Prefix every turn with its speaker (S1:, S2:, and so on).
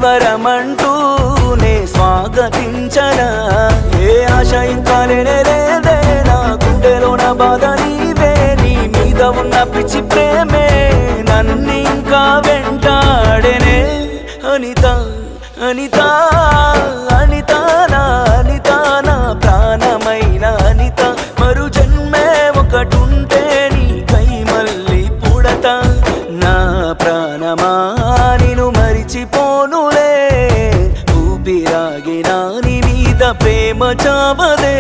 S1: వరమంటూనే స్వాగతించనా ఏ ఆశ ఇంకా లేదే నా గుండెలోన బాధ నీవే నీ మీద ఉన్న పిచ్చి ప్రేమే నన్నింకా వెంటాడెనే అనిత అనిత అనిత నా అనిత నా ప్రాణమైన అనిత మరు జన్మే ఒకటుంటే నీకై మళ్ళీ పుడతా నా ప్రాణమా నిన్ను మరిచిపోనులే ఊపిరాగినా నీ మీద ప్రేమ చావదే